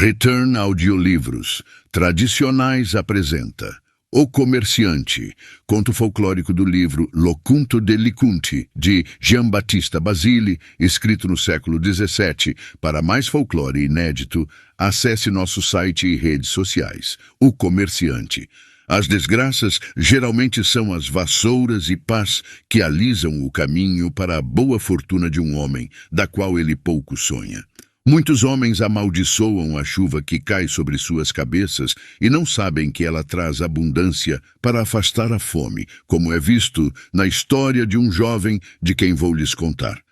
Return Audiolivros Tradicionais apresenta O Comerciante, conto folclórico do livro Loconto degli Conti, de Giambattista Basile, escrito no século XVII. Para mais folclore inédito, acesse nosso site e redes sociais. O Comerciante. As desgraças geralmente são as vassouras e pás que alisam o caminho para a boa fortuna de um homem, da qual ele pouco sonha. Muitos homens amaldiçoam a chuva que cai sobre suas cabeças e não sabem que ela traz abundância para afastar a fome, como é visto na história de um jovem de quem vou lhes contar.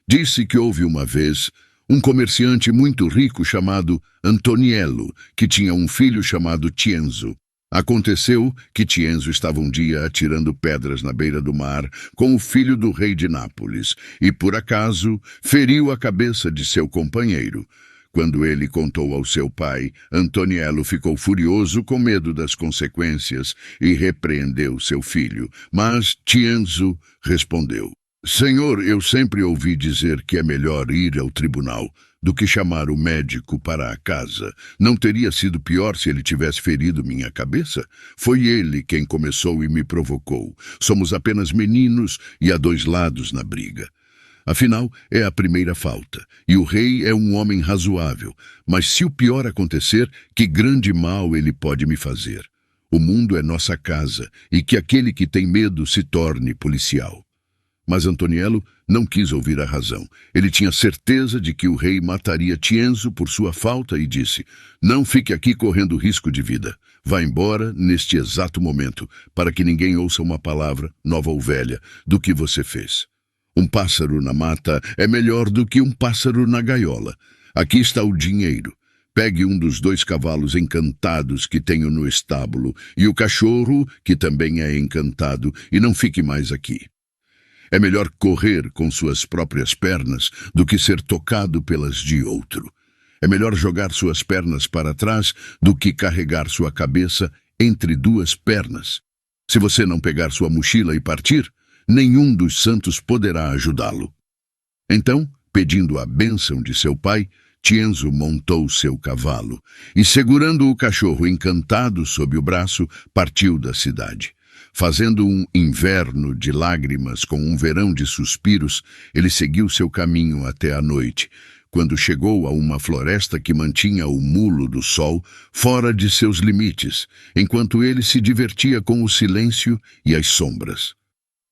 Disse que houve uma vez um comerciante muito rico chamado Antoniello, que tinha um filho chamado Tienzo. Aconteceu que Tienzo estava um dia atirando pedras na beira do mar com o filho do rei de Nápoles e, por acaso, feriu a cabeça de seu companheiro. Quando ele contou ao seu pai, Antoniello ficou furioso com medo das consequências e repreendeu seu filho. Mas Tienzo respondeu: "Senhor, eu sempre ouvi dizer que é melhor ir ao tribunal do que chamar o médico para a casa. Não teria sido pior se ele tivesse ferido minha cabeça? Foi ele quem começou e me provocou. Somos apenas meninos e há dois lados na briga. Afinal, é a primeira falta, e o rei é um homem razoável. Mas se o pior acontecer, que grande mal ele pode me fazer? O mundo é nossa casa, e que aquele que tem medo se torne policial." Mas Antoniello não quis ouvir a razão. Ele tinha certeza de que o rei mataria Tienzo por sua falta e disse: "Não fique aqui correndo risco de vida. Vá embora neste exato momento, para que ninguém ouça uma palavra, nova ou velha, do que você fez. Um pássaro na mata é melhor do que um pássaro na gaiola. Aqui está o dinheiro. Pegue um dos 2 cavalos encantados que tenho no estábulo e o cachorro, que também é encantado, e não fique mais aqui. É melhor correr com suas próprias pernas do que ser tocado pelas de outro. É melhor jogar suas pernas para trás do que carregar sua cabeça entre 2 pernas. Se você não pegar sua mochila e partir, nenhum dos santos poderá ajudá-lo." Então, pedindo a bênção de seu pai, Tienzo montou seu cavalo e, segurando o cachorro encantado sob o braço, partiu da cidade. Fazendo um inverno de lágrimas com um verão de suspiros, ele seguiu seu caminho até a noite, quando chegou a uma floresta que mantinha o mulo do sol fora de seus limites, enquanto ele se divertia com o silêncio e as sombras.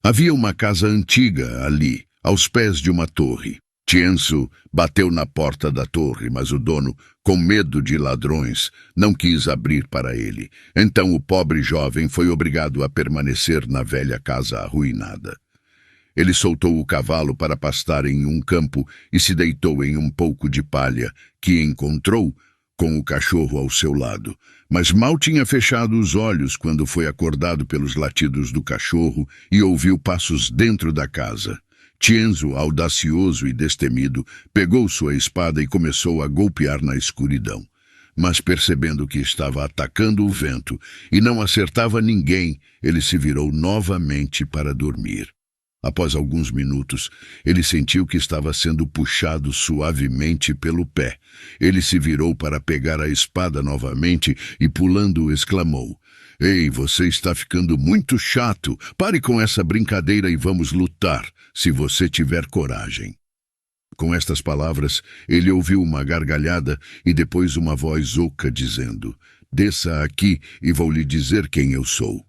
Havia uma casa antiga ali, aos pés de uma torre. Tienzo bateu na porta da torre, mas o dono, com medo de ladrões, não quis abrir para ele. Então o pobre jovem foi obrigado a permanecer na velha casa arruinada. Ele soltou o cavalo para pastar em um campo e se deitou em um pouco de palha, que encontrou com o cachorro ao seu lado. Mas mal tinha fechado os olhos quando foi acordado pelos latidos do cachorro e ouviu passos dentro da casa. Tienzo, audacioso e destemido, pegou sua espada e começou a golpear na escuridão. Mas percebendo que estava atacando o vento e não acertava ninguém, ele se virou novamente para dormir. Após alguns minutos, ele sentiu que estava sendo puxado suavemente pelo pé. Ele se virou para pegar a espada novamente e, pulando, exclamou: "Ei, você está ficando muito chato. Pare com essa brincadeira e vamos lutar, se você tiver coragem." Com estas palavras, ele ouviu uma gargalhada e depois uma voz oca dizendo: "Desça aqui e vou lhe dizer quem eu sou."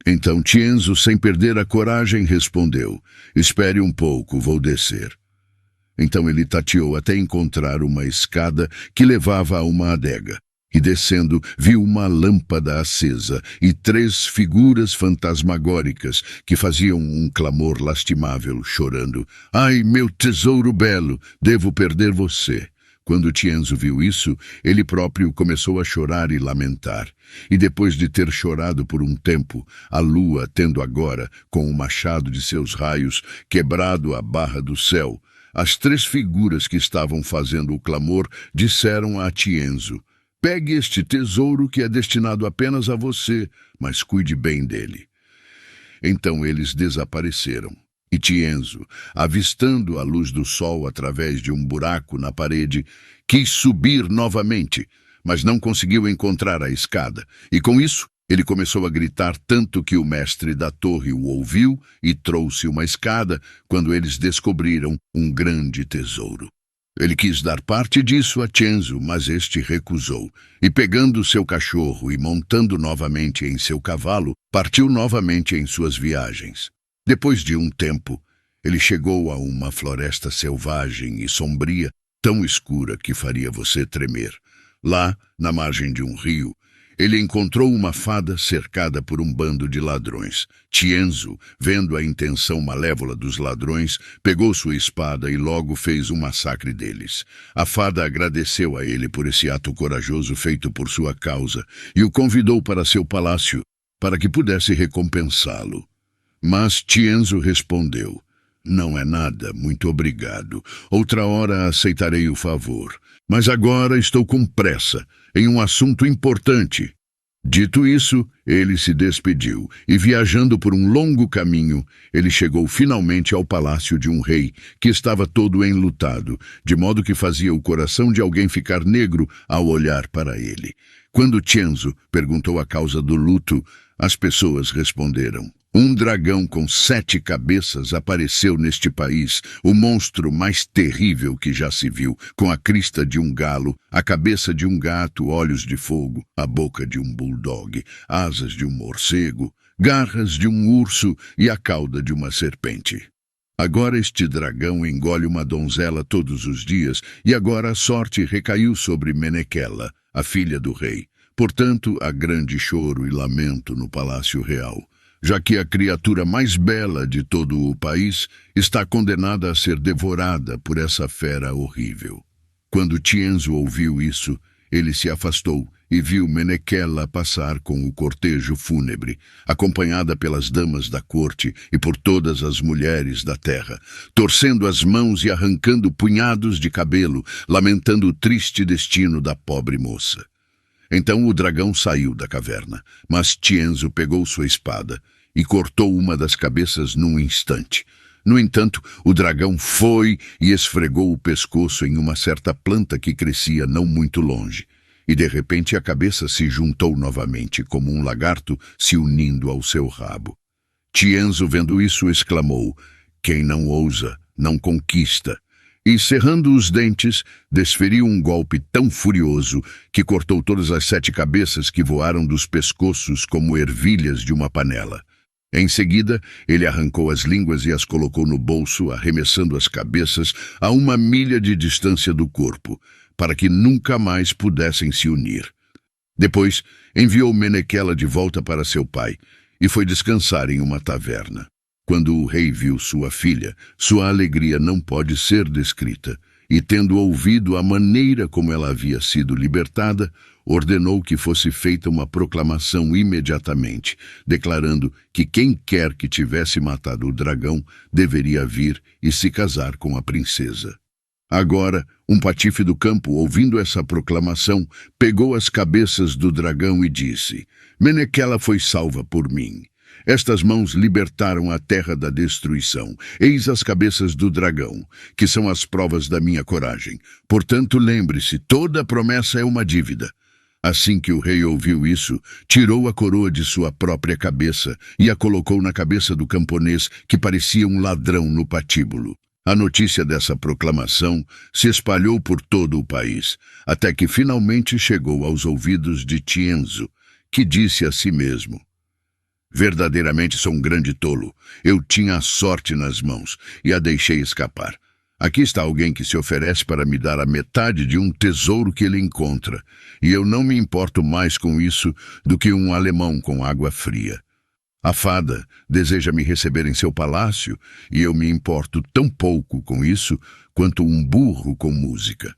Então Tienzo, sem perder a coragem, respondeu: "Espere um pouco, vou descer." Então ele tateou até encontrar uma escada que levava a uma adega. E descendo, viu uma lâmpada acesa e 3 figuras fantasmagóricas que faziam um clamor lastimável, chorando: "Ai, meu tesouro belo, devo perder você." Quando Tienzo viu isso, ele próprio começou a chorar e lamentar. E depois de ter chorado por um tempo, a lua, tendo agora, com o machado de seus raios, quebrado a barra do céu, as 3 figuras que estavam fazendo o clamor disseram a Tienzo: "Pegue este tesouro que é destinado apenas a você, mas cuide bem dele." Então eles desapareceram. E Tienzo, avistando a luz do sol através de um buraco na parede, quis subir novamente, mas não conseguiu encontrar a escada, e com isso ele começou a gritar tanto que o mestre da torre o ouviu e trouxe uma escada quando eles descobriram um grande tesouro. Ele quis dar parte disso a Tienzo, mas este recusou, e pegando seu cachorro e montando novamente em seu cavalo, partiu novamente em suas viagens. Depois de um tempo, ele chegou a uma floresta selvagem e sombria, tão escura que faria você tremer. Lá, na margem de um rio, ele encontrou uma fada cercada por um bando de ladrões. Tienzo, vendo a intenção malévola dos ladrões, pegou sua espada e logo fez um massacre deles. A fada agradeceu a ele por esse ato corajoso feito por sua causa e o convidou para seu palácio para que pudesse recompensá-lo. Mas Tienzo respondeu: "Não é nada, muito obrigado. Outra hora aceitarei o favor. Mas agora estou com pressa, em um assunto importante." Dito isso, ele se despediu, e viajando por um longo caminho, ele chegou finalmente ao palácio de um rei, que estava todo enlutado, de modo que fazia o coração de alguém ficar negro ao olhar para ele. Quando Tienzo perguntou a causa do luto, as pessoas responderam: "Um dragão com 7 cabeças apareceu neste país, o monstro mais terrível que já se viu, com a crista de um galo, a cabeça de um gato, olhos de fogo, a boca de um bulldog, asas de um morcego, garras de um urso e a cauda de uma serpente. Agora este dragão engole uma donzela todos os dias, e agora a sorte recaiu sobre Menequela, a filha do rei. Portanto, há grande choro e lamento no palácio real, já que a criatura mais bela de todo o país está condenada a ser devorada por essa fera horrível." Quando Tienzo ouviu isso, ele se afastou e viu Menequela passar com o cortejo fúnebre, acompanhada pelas damas da corte e por todas as mulheres da terra, torcendo as mãos e arrancando punhados de cabelo, lamentando o triste destino da pobre moça. Então o dragão saiu da caverna, mas Tienzo pegou sua espada e cortou uma das cabeças num instante. No entanto, o dragão foi e esfregou o pescoço em uma certa planta que crescia não muito longe. E de repente a cabeça se juntou novamente, como um lagarto se unindo ao seu rabo. Tienzo, vendo isso, exclamou: "Quem não ousa, não conquista." E, cerrando os dentes, desferiu um golpe tão furioso que cortou todas as 7 cabeças que voaram dos pescoços como ervilhas de uma panela. Em seguida, ele arrancou as línguas e as colocou no bolso, arremessando as cabeças a 1 milha de distância do corpo, para que nunca mais pudessem se unir. Depois, enviou Menequela de volta para seu pai e foi descansar em uma taverna. Quando o rei viu sua filha, sua alegria não pode ser descrita, e tendo ouvido a maneira como ela havia sido libertada, ordenou que fosse feita uma proclamação imediatamente, declarando que quem quer que tivesse matado o dragão deveria vir e se casar com a princesa. Agora, um patife do campo, ouvindo essa proclamação, pegou as cabeças do dragão e disse: "Menequela foi salva por mim. Estas mãos libertaram a terra da destruição. Eis as cabeças do dragão, que são as provas da minha coragem. Portanto, lembre-se, toda promessa é uma dívida." Assim que o rei ouviu isso, tirou a coroa de sua própria cabeça e a colocou na cabeça do camponês, que parecia um ladrão no patíbulo. A notícia dessa proclamação se espalhou por todo o país, até que finalmente chegou aos ouvidos de Tienzo, que disse a si mesmo: "Verdadeiramente sou um grande tolo. Eu tinha a sorte nas mãos e a deixei escapar. Aqui está alguém que se oferece para me dar a metade de um tesouro que ele encontra, e eu não me importo mais com isso do que um alemão com água fria. A fada deseja me receber em seu palácio, e eu me importo tão pouco com isso quanto um burro com música.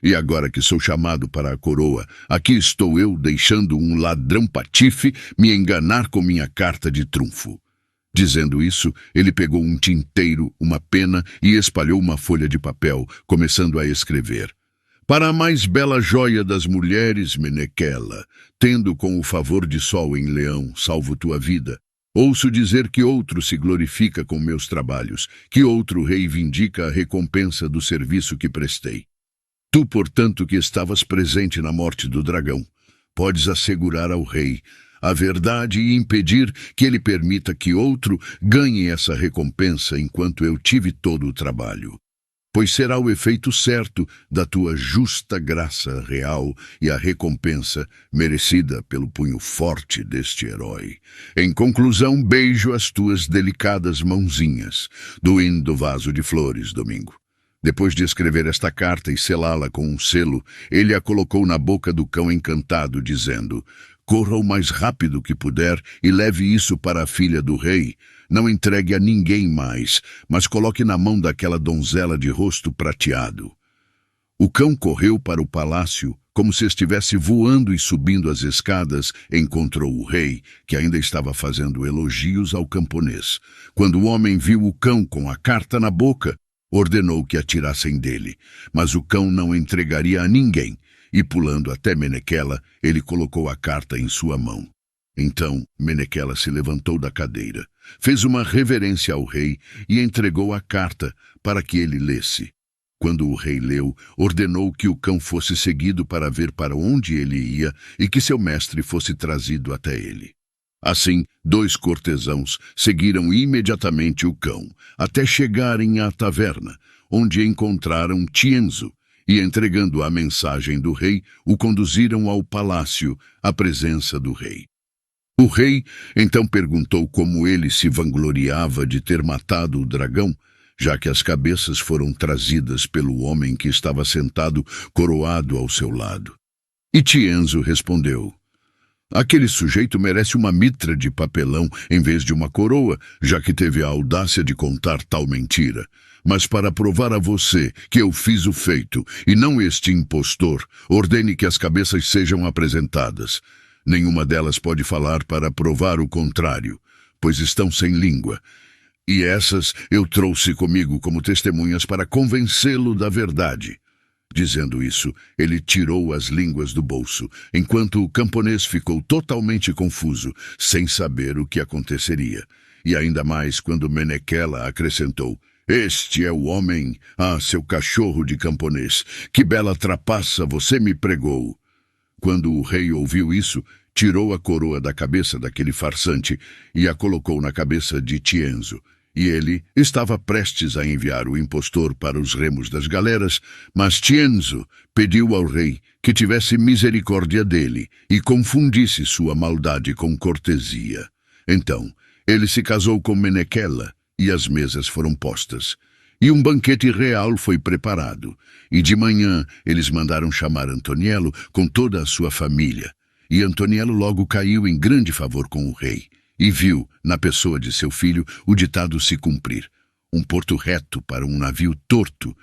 E agora que sou chamado para a coroa, aqui estou eu deixando um ladrão patife me enganar com minha carta de trunfo." Dizendo isso, ele pegou um tinteiro, uma pena e espalhou uma folha de papel, começando a escrever: "Para a mais bela joia das mulheres, Menequela, tendo com o favor de Sol em Leão salvo tua vida, Ouço dizer que outro se glorifica com meus trabalhos, que outro reivindica a recompensa do serviço que prestei. Tu, portanto, que estavas presente na morte do dragão, podes assegurar ao rei a verdade e impedir que ele permita que outro ganhe essa recompensa enquanto eu tive todo o trabalho. Pois será o efeito certo da tua justa graça real e a recompensa merecida pelo punho forte deste herói. Em conclusão, beijo as tuas delicadas mãozinhas, do hino do vaso de flores, Domingo. Depois de escrever esta carta e selá-la com um selo, ele a colocou na boca do cão encantado, dizendo: corra o mais rápido que puder e leve isso para a filha do rei. Não entregue a ninguém mais, mas coloque na mão daquela donzela de rosto prateado. O cão correu para o palácio, como se estivesse voando e subindo as escadas, encontrou o rei, que ainda estava fazendo elogios ao camponês. Quando o homem viu o cão com a carta na boca, ordenou que a tirassem dele, mas o cão não entregaria a ninguém, e pulando até Menequela, ele colocou a carta em sua mão. Então Menequela se levantou da cadeira, fez uma reverência ao rei e entregou a carta para que ele lesse. Quando o rei leu, ordenou que o cão fosse seguido para ver para onde ele ia e que seu mestre fosse trazido até ele. Assim, 2 cortesãos seguiram imediatamente o cão, até chegarem à taverna, onde encontraram Tienzo, e entregando a mensagem do rei, o conduziram ao palácio, à presença do rei. O rei então perguntou como ele se vangloriava de ter matado o dragão, já que as cabeças foram trazidas pelo homem que estava sentado coroado ao seu lado. E Tienzo respondeu: aquele sujeito merece uma mitra de papelão em vez de uma coroa, já que teve a audácia de contar tal mentira. Mas para provar a você que eu fiz o feito, e não este impostor, ordene que as cabeças sejam apresentadas. Nenhuma delas pode falar para provar o contrário, pois estão sem língua. E essas eu trouxe comigo como testemunhas para convencê-lo da verdade. Dizendo isso, ele tirou as línguas do bolso, enquanto o camponês ficou totalmente confuso, sem saber o que aconteceria. E ainda mais quando Menequela acrescentou: este é o homem, seu cachorro de camponês, que bela trapaça você me pregou. Quando o rei ouviu isso, tirou a coroa da cabeça daquele farsante e a colocou na cabeça de Tienzo. E ele estava prestes a enviar o impostor para os remos das galeras, mas Tienzo pediu ao rei que tivesse misericórdia dele e confundisse sua maldade com cortesia. Então, ele se casou com Menequela e as mesas foram postas. E um banquete real foi preparado, e de manhã eles mandaram chamar Antoniello com toda a sua família. E Antoniello logo caiu em grande favor com o rei, e viu, na pessoa de seu filho, o ditado se cumprir: um porto reto para um navio torto.